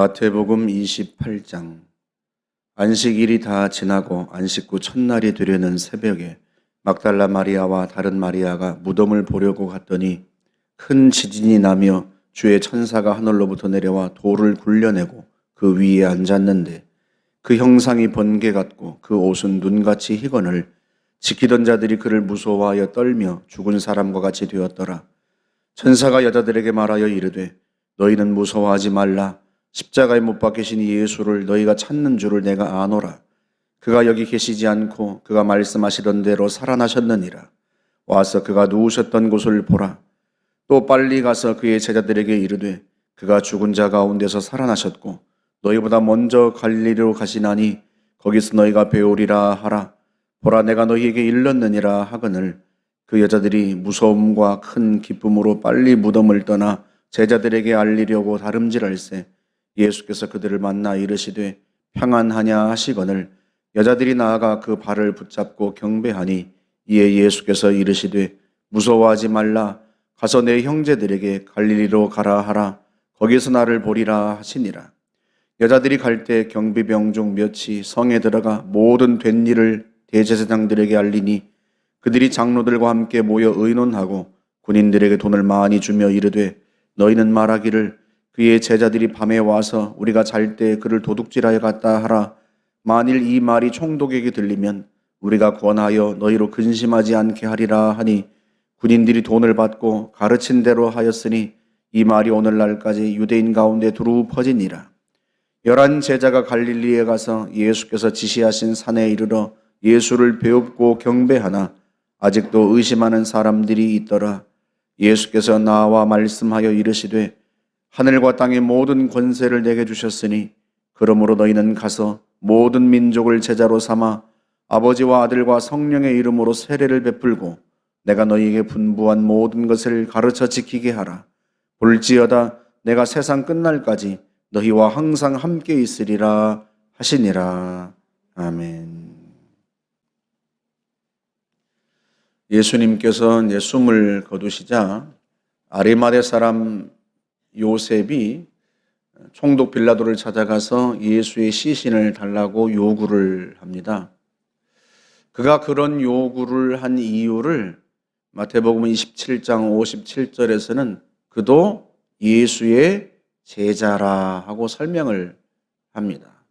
마태복음 28장. 안식일이 다 지나고 안식 후 첫날이 되려는 새벽에 막달라 마리아와 다른 마리아가 무덤을 보려고 갔더니 큰 지진이 나며 주의 천사가 하늘로부터 내려와 돌을 굴려내고 그 위에 앉았는데 그 형상이 번개 같고 그 옷은 눈같이 희건을 지키던 자들이 그를 무서워하여 떨며 죽은 사람과 같이 되었더라. 천사가 여자들에게 말하여 이르되 너희는 무서워하지 말라. 십자가에 못 박히신 예수를 너희가 찾는 줄을 내가 아노라. 그가 여기 계시지 않고 그가 말씀하시던 대로 살아나셨느니라. 와서 그가 누우셨던 곳을 보라. 또 빨리 가서 그의 제자들에게 이르되 그가 죽은 자 가운데서 살아나셨고 너희보다 먼저 갈릴리로 가시나니 거기서 너희가 배우리라 하라. 보라, 내가 너희에게 일렀느니라 하거늘. 그 여자들이 무서움과 큰 기쁨으로 빨리 무덤을 떠나 제자들에게 알리려고 다름질할세 예수께서 그들을 만나 이르시되 평안하냐 하시거늘 여자들이 나아가 그 발을 붙잡고 경배하니 이에 예수께서 이르시되 무서워하지 말라. 가서 내 형제들에게 갈릴리로 가라 하라. 거기서 나를 보리라 하시니라. 여자들이 갈 때 경비병 중 몇이 성에 들어가 모든 된 일을 대제사장들에게 알리니 그들이 장로들과 함께 모여 의논하고 군인들에게 돈을 많이 주며 이르되 너희는 말하기를 그의 제자들이 밤에 와서 우리가 잘 때 그를 도둑질하여 갔다 하라. 만일 이 말이 총독에게 들리면 우리가 권하여 너희로 근심하지 않게 하리라 하니 군인들이 돈을 받고 가르친 대로 하였으니 이 말이 오늘날까지 유대인 가운데 두루 퍼지니라. 11 제자가 갈릴리에 가서 예수께서 지시하신 산에 이르러 예수를 배웁고 경배하나 아직도 의심하는 사람들이 있더라. 예수께서 나와 말씀하여 이르시되 하늘과 땅의 모든 권세를 내게 주셨으니 그러므로 너희는 가서 모든 민족을 제자로 삼아 아버지와 아들과 성령의 이름으로 세례를 베풀고 내가 너희에게 분부한 모든 것을 가르쳐 지키게 하라. 볼지어다 내가 세상 끝날까지 너희와 항상 함께 있으리라 하시니라. 아멘. 예수님께서 이제 숨을 거두시자 아리마대 사람 요셉이 총독 빌라도를 찾아가서 예수의 시신을 달라고 요구를 합니다. 그가 그런 요구를 한 이유를 마태복음 27장 57절에서는 그도 예수의 제자라 하고 설명을 합니다.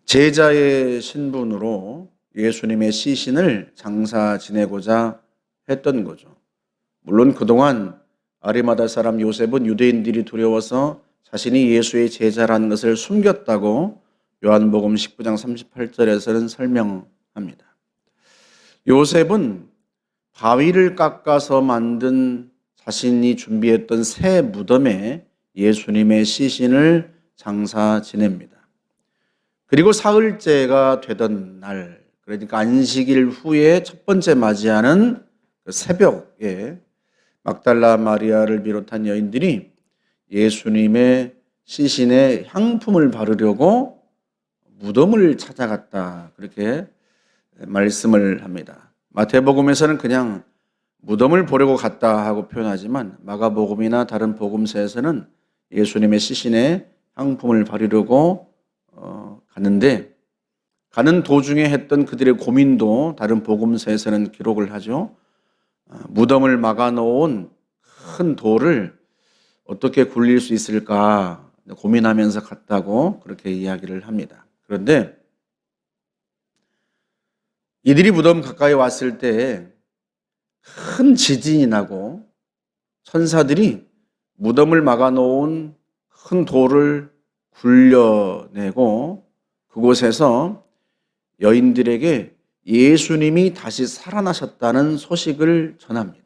제자의 신분으로 예수님의 시신을 장사 지내고자 했던 거죠. 물론 그동안 아리마다 사람 요셉은 유대인들이 두려워서 자신이 예수의 제자라는 것을 숨겼다고 요한복음 19장 38절에서는 설명합니다. 요셉은 바위를 깎아서 만든 자신이 준비했던 새 무덤에 예수님의 시신을 장사 지냅니다. 그리고 사흘째가 되던 날, 그러니까 안식일 후에 첫 번째 맞이하는 그 새벽에 막달라 마리아를 비롯한 여인들이 예수님의 시신에 향품을 바르려고 무덤을 찾아갔다. 그렇게 말씀을 합니다. 마태복음에서는 그냥 무덤을 보려고 갔다 하고 표현하지만 마가복음이나 다른 복음서에서는 예수님의 시신에 향품을 바르려고 갔는데 가는 도중에 했던 그들의 고민도 다른 복음서에서는 기록을 하죠. 무덤을 막아놓은 큰 돌을 어떻게 굴릴 수 있을까 고민하면서 갔다고 그렇게 이야기를 합니다. 그런데 이들이 무덤 가까이 왔을 때 큰 지진이 나고 천사들이 무덤을 막아놓은 큰 돌을 굴려내고 그곳에서 여인들에게 예수님이 다시 살아나셨다는 소식을 전합니다.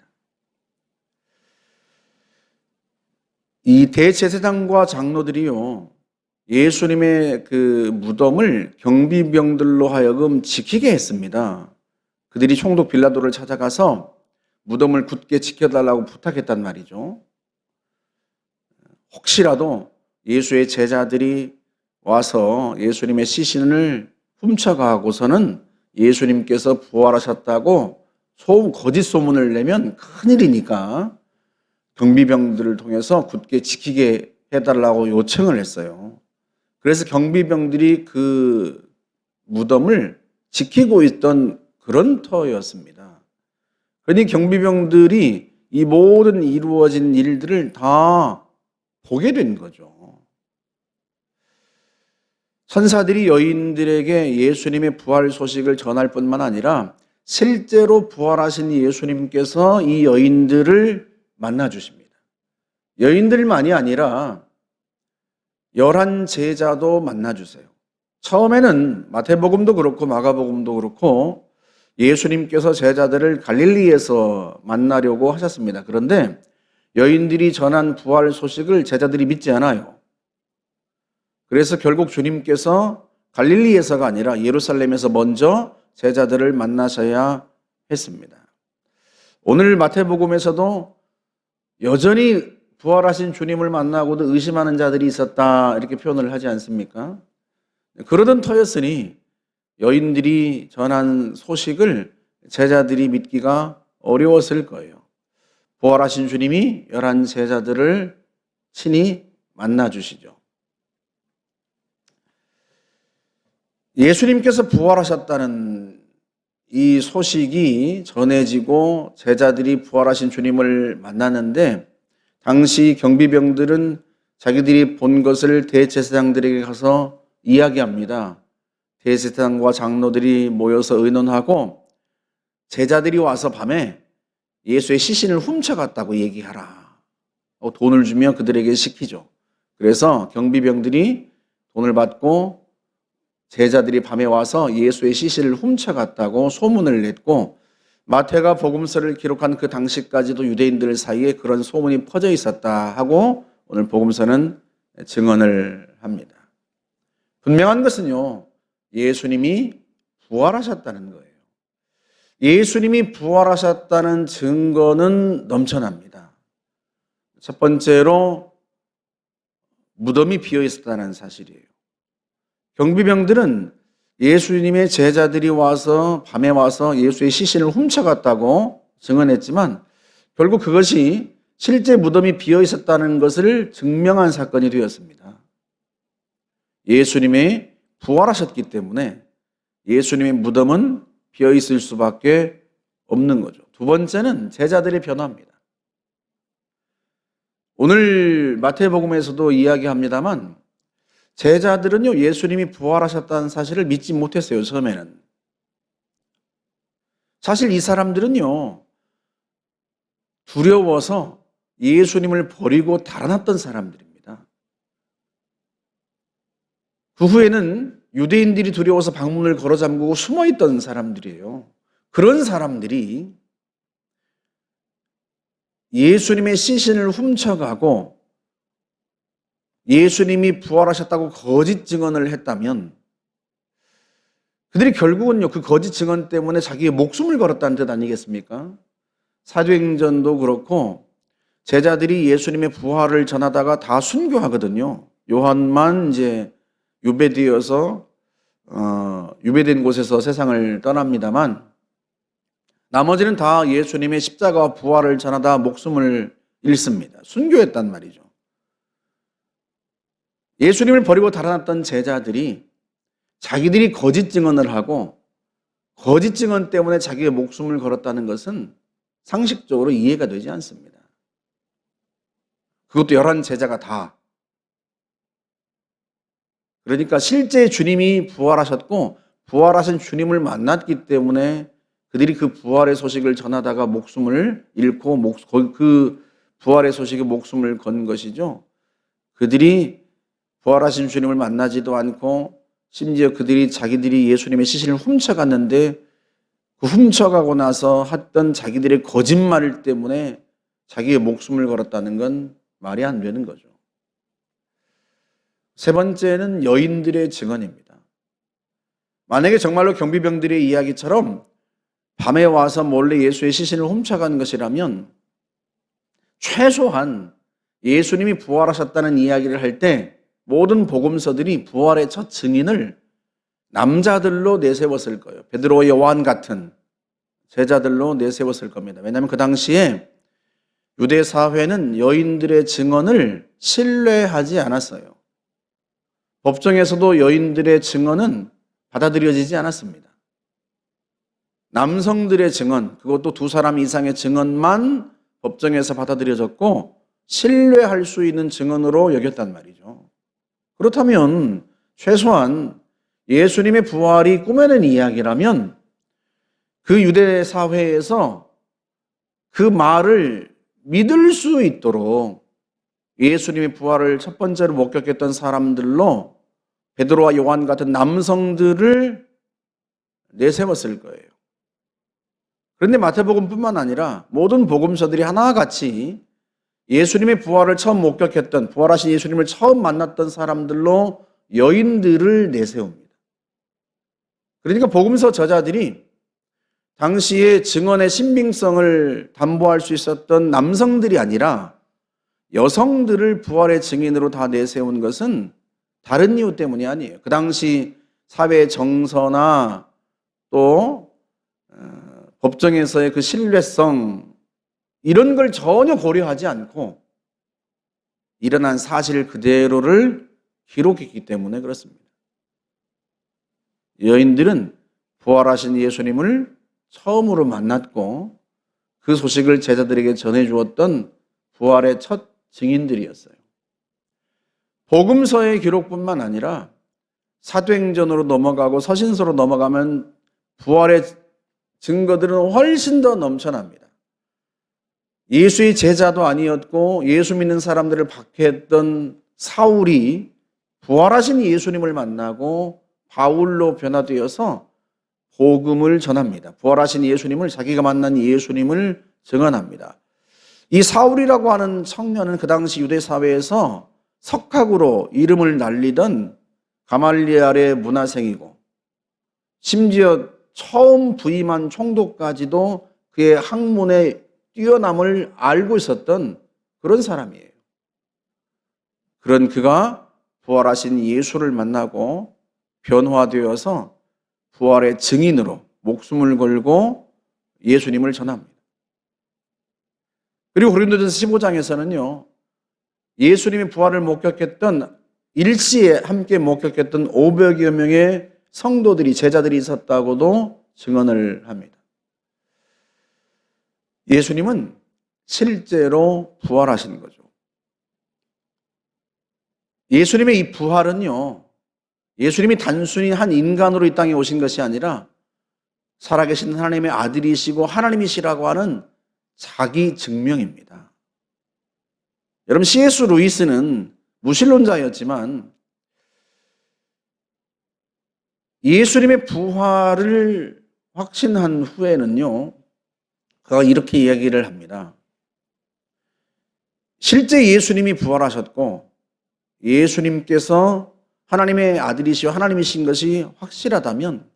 이 대제사장과 장로들이요, 예수님의 그 무덤을 경비병들로 하여금 지키게 했습니다. 그들이 총독 빌라도를 찾아가서 무덤을 굳게 지켜달라고 부탁했단 말이죠. 혹시라도 예수의 제자들이 와서 예수님의 시신을 훔쳐가고서는 예수님께서 부활하셨다고 거짓 소문을 내면 큰일이니까 경비병들을 통해서 굳게 지키게 해달라고 요청을 했어요. 그래서 경비병들이 그 무덤을 지키고 있던 그런 터였습니다. 그러니 경비병들이 이 모든 이루어진 일들을 다 보게 된 거죠. 천사들이 여인들에게 예수님의 부활 소식을 전할 뿐만 아니라 실제로 부활하신 예수님께서 이 여인들을 만나 주십니다. 여인들만이 아니라 11 제자도 만나 주세요. 처음에는 마태복음도 그렇고 마가복음도 그렇고 예수님께서 제자들을 갈릴리에서 만나려고 하셨습니다. 그런데 여인들이 전한 부활 소식을 제자들이 믿지 않아요. 그래서 결국 주님께서 갈릴리에서가 아니라 예루살렘에서 먼저 제자들을 만나셔야 했습니다. 오늘 마태복음에서도 여전히 부활하신 주님을 만나고도 의심하는 자들이 있었다 이렇게 표현을 하지 않습니까? 그러던 터였으니 여인들이 전한 소식을 제자들이 믿기가 어려웠을 거예요. 부활하신 주님이 11 제자들을 친히 만나 주시죠. 예수님께서 부활하셨다는 이 소식이 전해지고 제자들이 부활하신 주님을 만나는데 당시 경비병들은 자기들이 본 것을 대제사장들에게 가서 이야기합니다. 대제사장과 장로들이 모여서 의논하고 제자들이 와서 밤에 예수의 시신을 훔쳐갔다고 얘기하라. 돈을 주며 그들에게 시키죠. 그래서 경비병들이 돈을 받고 제자들이 밤에 와서 예수의 시신을 훔쳐갔다고 소문을 냈고 마태가 복음서를 기록한 그 당시까지도 유대인들 사이에 그런 소문이 퍼져 있었다 하고 오늘 복음서는 증언을 합니다. 분명한 것은요, 예수님이 부활하셨다는 거예요. 예수님이 부활하셨다는 증거는 넘쳐납니다. 첫 번째로 무덤이 비어 있었다는 사실이에요. 경비병들은 예수님의 제자들이 와서 밤에 와서 예수의 시신을 훔쳐갔다고 증언했지만 결국 그것이 실제 무덤이 비어 있었다는 것을 증명한 사건이 되었습니다. 예수님이 부활하셨기 때문에 예수님의 무덤은 비어 있을 수밖에 없는 거죠. 두 번째는 제자들의 변화입니다. 오늘 마태복음에서도 이야기합니다만 제자들은요, 예수님이 부활하셨다는 사실을 믿지 못했어요, 처음에는. 사실 이 사람들은요, 두려워서 예수님을 버리고 달아났던 사람들입니다. 그 후에는 유대인들이 두려워서 방문을 걸어 잠그고 숨어 있던 사람들이에요. 그런 사람들이 예수님의 시신을 훔쳐가고 예수님이 부활하셨다고 거짓 증언을 했다면 그들이 결국은요, 그 거짓 증언 때문에 자기의 목숨을 걸었다는 뜻 아니겠습니까? 사도행전도 그렇고 제자들이 예수님의 부활을 전하다가 다 순교하거든요. 요한만 이제 유배되어서 유배된 곳에서 세상을 떠납니다만 나머지는 다 예수님의 십자가와 부활을 전하다 목숨을 잃습니다. 순교했단 말이죠. 예수님을 버리고 달아났던 제자들이 자기들이 거짓 증언을 하고 거짓 증언 때문에 자기의 목숨을 걸었다는 것은 상식적으로 이해가 되지 않습니다. 그것도 11 제자가 다. 그러니까 실제 주님이 부활하셨고 부활하신 주님을 만났기 때문에 그들이 그 부활의 소식을 전하다가 목숨을 잃고 그 부활의 소식에 목숨을 건 것이죠. 그들이 부활하신 주님을 만나지도 않고 심지어 그들이 자기들이 예수님의 시신을 훔쳐갔는데 그 훔쳐가고 나서 했던 자기들의 거짓말 때문에 자기의 목숨을 걸었다는 건 말이 안 되는 거죠. 세 번째는 여인들의 증언입니다. 만약에 정말로 경비병들의 이야기처럼 밤에 와서 몰래 예수의 시신을 훔쳐간 것이라면 최소한 예수님이 부활하셨다는 이야기를 할 때 모든 복음서들이 부활의 첫 증인을 남자들로 내세웠을 거예요. 베드로와 요한 같은 제자들로 내세웠을 겁니다. 왜냐하면 그 당시에 유대 사회는 여인들의 증언을 신뢰하지 않았어요. 법정에서도 여인들의 증언은 받아들여지지 않았습니다. 남성들의 증언, 그것도 2사람 이상의 증언만 법정에서 받아들여졌고 신뢰할 수 있는 증언으로 여겼단 말이죠. 그렇다면 최소한 예수님의 부활이 꾸며낸 이야기라면 그 유대 사회에서 그 말을 믿을 수 있도록 예수님의 부활을 첫 번째로 목격했던 사람들로 베드로와 요한 같은 남성들을 내세웠을 거예요. 그런데 마태복음뿐만 아니라 모든 복음서들이 하나같이 예수님의 부활을 처음 목격했던, 부활하신 예수님을 처음 만났던 사람들로 여인들을 내세웁니다. 그러니까 복음서 저자들이 당시에 증언의 신빙성을 담보할 수 있었던 남성들이 아니라 여성들을 부활의 증인으로 다 내세운 것은 다른 이유 때문이 아니에요. 그 당시 사회 정서나 또 법정에서의 그 신뢰성, 이런 걸 전혀 고려하지 않고 일어난 사실 그대로를 기록했기 때문에 그렇습니다. 여인들은 부활하신 예수님을 처음으로 만났고 그 소식을 제자들에게 전해주었던 부활의 첫 증인들이었어요. 복음서의 기록뿐만 아니라 사도행전으로 넘어가고 서신서로 넘어가면 부활의 증거들은 훨씬 더 넘쳐납니다. 예수의 제자도 아니었고 예수 믿는 사람들을 박해했던 사울이 부활하신 예수님을 만나고 바울로 변화되어서 복음을 전합니다. 부활하신 예수님을, 자기가 만난 예수님을 증언합니다. 이 사울이라고 하는 청년은 그 당시 유대 사회에서 석학으로 이름을 날리던 가말리엘의 문화생이고 심지어 처음 부임한 총독까지도 그의 학문의 뛰어남을 알고 있었던 그런 사람이에요. 그런 그가 부활하신 예수를 만나고 변화되어서 부활의 증인으로 목숨을 걸고 예수님을 전합니다. 그리고 고린도전서 15장에서는요. 예수님의 부활을 목격했던, 일시에 함께 목격했던 500여 명의 성도들이, 제자들이 있었다고도 증언을 합니다. 예수님은 실제로 부활하신 거죠. 예수님의 이 부활은요, 예수님이 단순히 한 인간으로 이 땅에 오신 것이 아니라 살아계신 하나님의 아들이시고 하나님이시라고 하는 자기 증명입니다. 여러분, C.S. 루이스는 무신론자였지만 예수님의 부활을 확신한 후에는요, 그가 이렇게 이야기를 합니다. 실제 예수님이 부활하셨고 예수님께서 하나님의 아들이시오 하나님이신 것이 확실하다면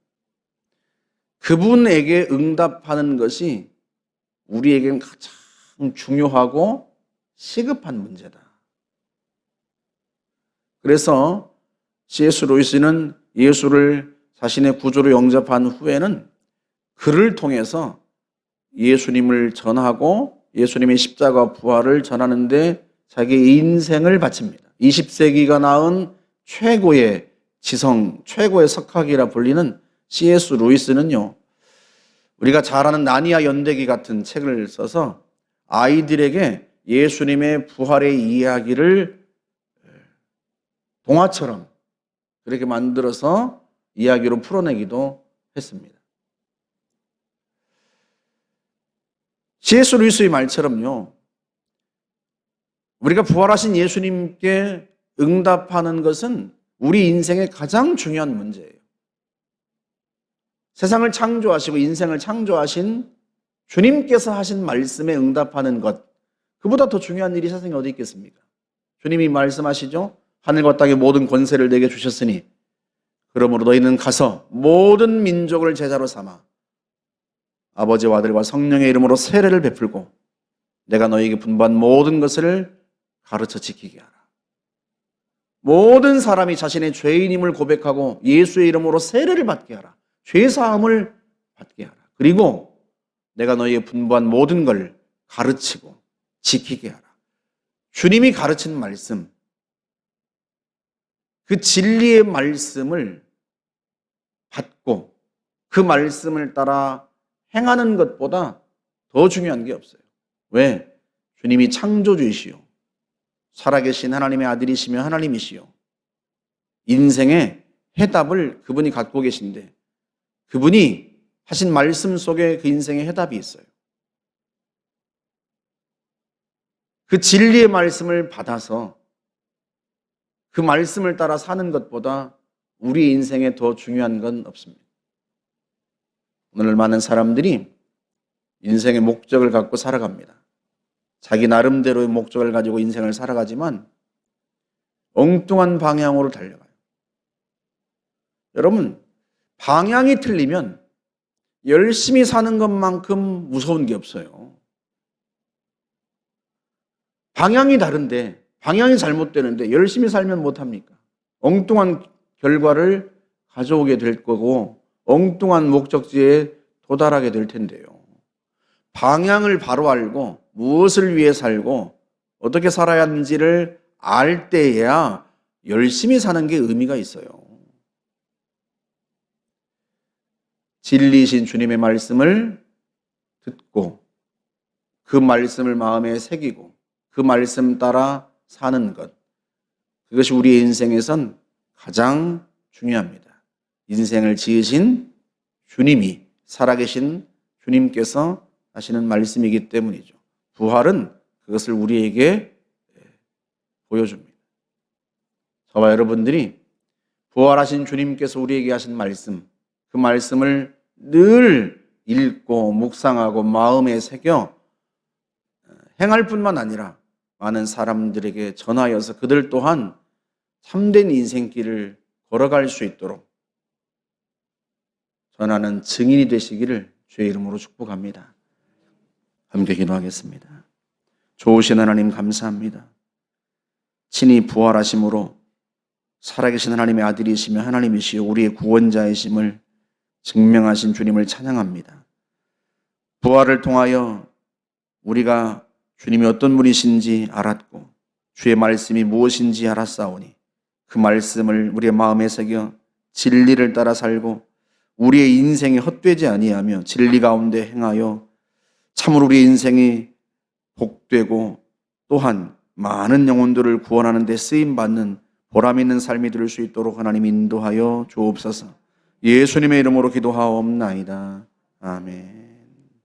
그분에게 응답하는 것이 우리에게는 가장 중요하고 시급한 문제다. 그래서 C.S. 루이스는 예수를 자신의 구주로 영접한 후에는 그를 통해서 예수님을 전하고 예수님의 십자가 부활을 전하는데 자기의 인생을 바칩니다. 20세기가 낳은 최고의 지성, 최고의 석학이라 불리는 C.S. 루이스는요, 우리가 잘 아는 나니아 연대기 같은 책을 써서 아이들에게 예수님의 부활의 이야기를 동화처럼 그렇게 만들어서 이야기로 풀어내기도 했습니다. C.S. 루이스의 말처럼요, 우리가 부활하신 예수님께 응답하는 것은 우리 인생의 가장 중요한 문제예요. 세상을 창조하시고 인생을 창조하신 주님께서 하신 말씀에 응답하는 것, 그보다 더 중요한 일이 세상에 어디 있겠습니까? 주님이 말씀하시죠. 하늘과 땅의 모든 권세를 내게 주셨으니 그러므로 너희는 가서 모든 민족을 제자로 삼아 아버지와 아들과 성령의 이름으로 세례를 베풀고 내가 너희에게 분부한 모든 것을 가르쳐 지키게 하라. 모든 사람이 자신의 죄인임을 고백하고 예수의 이름으로 세례를 받게 하라. 죄사함을 받게 하라. 그리고 내가 너희에게 분부한 모든 걸 가르치고 지키게 하라. 주님이 가르친 말씀, 그 진리의 말씀을 받고 그 말씀을 따라 행하는 것보다 더 중요한 게 없어요. 왜? 주님이 창조주이시오. 살아계신 하나님의 아들이시며 하나님이시오. 인생의 해답을 그분이 갖고 계신데 그분이 하신 말씀 속에 그 인생의 해답이 있어요. 그 진리의 말씀을 받아서 그 말씀을 따라 사는 것보다 우리 인생에 더 중요한 건 없습니다. 오늘 많은 사람들이 인생의 목적을 갖고 살아갑니다. 자기 나름대로의 목적을 가지고 인생을 살아가지만 엉뚱한 방향으로 달려가요. 여러분, 방향이 틀리면 열심히 사는 것만큼 무서운 게 없어요. 방향이 다른데, 방향이 잘못되는데 열심히 살면 못합니까? 엉뚱한 결과를 가져오게 될 거고 엉뚱한 목적지에 도달하게 될 텐데요. 방향을 바로 알고 무엇을 위해 살고 어떻게 살아야 하는지를 알 때에야 열심히 사는 게 의미가 있어요. 진리이신 주님의 말씀을 듣고 그 말씀을 마음에 새기고 그 말씀 따라 사는 것, 그것이 우리의 인생에선 가장 중요합니다. 인생을 지으신 주님이, 살아계신 주님께서 하시는 말씀이기 때문이죠. 부활은 그것을 우리에게 보여줍니다. 저와 여러분들이 부활하신 주님께서 우리에게 하신 말씀, 그 말씀을 늘 읽고 묵상하고 마음에 새겨 행할 뿐만 아니라 많은 사람들에게 전하여서 그들 또한 참된 인생길을 걸어갈 수 있도록 전하는 증인이 되시기를 주의 이름으로 축복합니다. 함께 기도하겠습니다. 좋으신 하나님 감사합니다. 친히 부활하심으로 살아계신 하나님의 아들이시며 하나님이시여 우리의 구원자이심을 증명하신 주님을 찬양합니다. 부활을 통하여 우리가 주님이 어떤 분이신지 알았고 주의 말씀이 무엇인지 알았사오니 그 말씀을 우리의 마음에 새겨 진리를 따라 살고 우리의 인생이 헛되지 아니하며 진리 가운데 행하여 참으로 우리의 인생이 복되고 또한 많은 영혼들을 구원하는 데 쓰임받는 보람 있는 삶이 될 수 있도록 하나님 인도하여 주옵소서. 예수님의 이름으로 기도하옵나이다. 아멘.